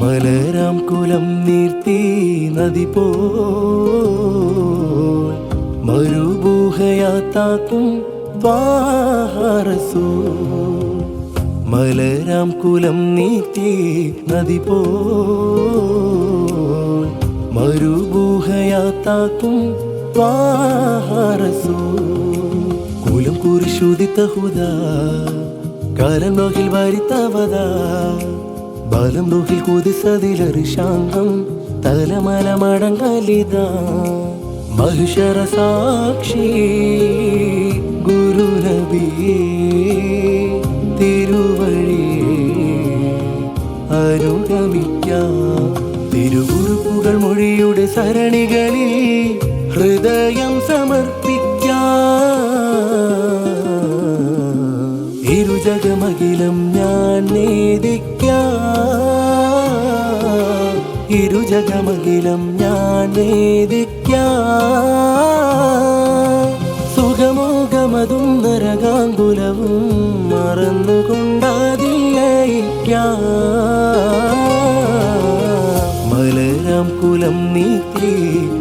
മലരാം കുലം നീർത്തി നദി പോൽ മരുഭൂഹയാത്താക്കും റസൂൽ. മലരാം കുലം നീർത്തി നദി പോൽ മരുഭൂഹയാത്താക്കും റസൂൽ. കുലം കുരിശുദിത്ത ഹുദാ കാലം നോഹിൽ വാരിത്തവതാ ബാലം നോഹിൽ കുതിസതിലറി ശാന്തം തലമല മടങ്ങലിതാ മഹിഷര സാക്ഷി ഗുരു നബിയേ തിരുവഴിയേ അനുഗമിക്കാം. തിരുകുറുപ്പുകൾ മൊഴിയുടെ സരണികളിൽ ഹൃദയം സമർപ്പിക്കാം. ഇരുജഗമകിലം ഞാൻ നേദിക്കാം. ഇരുജഗമകിലം ഞാൻ നേദിക്കാം. സുഖമോഗമതും നരകാങ്കുലവും മറന്നുകൊണ്ടാതില്ലയിക്കാം. മലരാം കുലം നീത്തി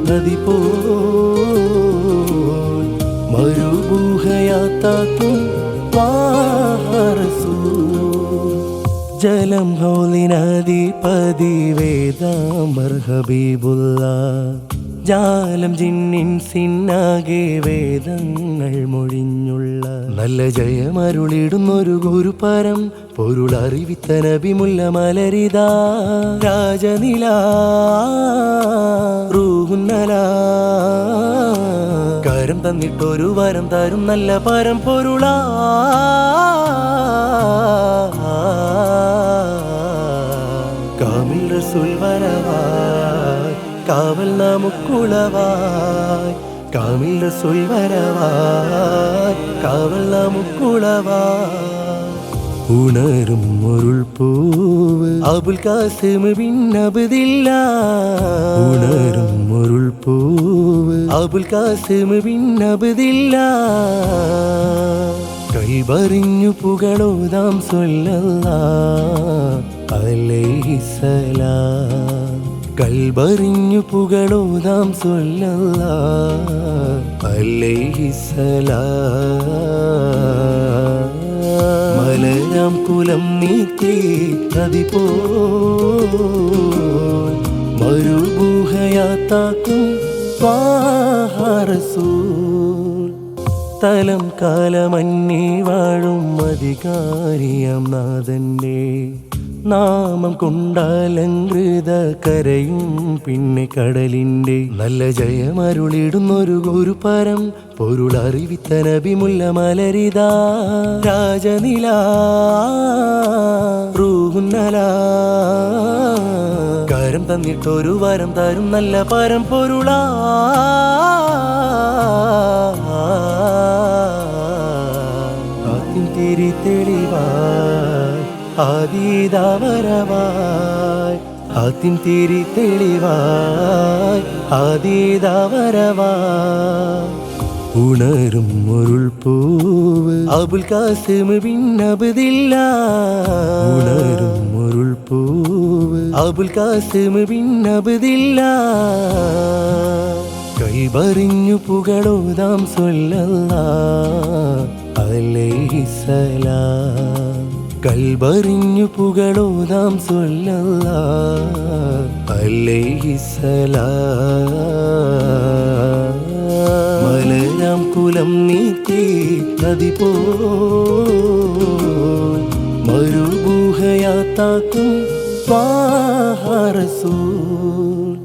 നദി പോൽ മരുഭൂഹയാത്താക്കും ജലം ഹൗലിനധിപതി വേദാമർ ഹബീബുള്ള ജാലം ജിന്നിൻ സിന്നാകെ വേദങ്ങൾ മൊഴിഞ്ഞുള്ള നല്ല ജയമരുളിടുന്നൊരു ഗുരുപരം പൊരുളറിവിത്ത നബിമുല്ല മലരിതാ രാജനില റൂഹുന്നല കരം തന്നിട്ടൊരു വരം തരും നല്ല പരം പൊരുളാ. കാമിൽ റസൂൽ വരവായി കാവൽ നമുക്കുളവായി. കാമിൽ റസൂൽ വരവായി കാവൽ നമുക്കുളവായി. ഉണരും മുരുൾ പൂവ് അബുൽ കാസിം ബിൻ അബ്ദില്ല. ഉണരും മുരുൾ പൂവ് അബുൽ കാസിം ബിൻ അബ്ദില്ല. കൈബറിഞ്ഞു പുകളോതാം സ്വല്ലല്ലാഹ് അലൈഹിസ്സലാം. കൽബറിഞ്ഞു പുകളോതാം സ്വല്ലല്ലാഹ് അലൈഹിസ്സലാം. മലരാം കുലം നീത്തി നദി പോൽ മരുഭൂഹയാത്താക്കും റസൂൽ. തലം കാലമന്യേ വാഴും അധികാരിയാം നാഥന്റെ നാമം കൊണ്ടാലങ്കൃത കരയും പിന്നെ കടലിന്റെ നല്ല ജയമരുളിടുന്നൊരു ഗുരുപരം പൊരുളറിവിത്ത നബിമുല്ല മലരിതാ രാജനില റൂഹുന്നല കരം തന്നിട്ടൊരു വരം തരും നല്ല പരം പൊരുളാ. തിരി തെളിവായി ആദീദാവരവായി. ആത്തിൻ തിരി തെളിവായി ആദീദാവരവായി. ഉണരും മുരുൾ പൂവ് അബുൽ കാസിം ബിൻ അബ്ദില്ല. ഉണരും മുരുൾ പൂവ് അബുൽ കാസിം ബിൻ അബ്ദില്ല. കൈബറിഞ്ഞു പുകളോതാം സ്വല്ലല്ലാഹ് അലൈഹിസ്സലാം. കൽബറിഞ്ഞു പുകളോതാം സ്വല്ലല്ലാഹ് അലൈഹിസ്സലാം. മലരാം കുലം നീത്തി നദി പോൽ മരുഭൂഹയാത്താക്കും റസൂൽ.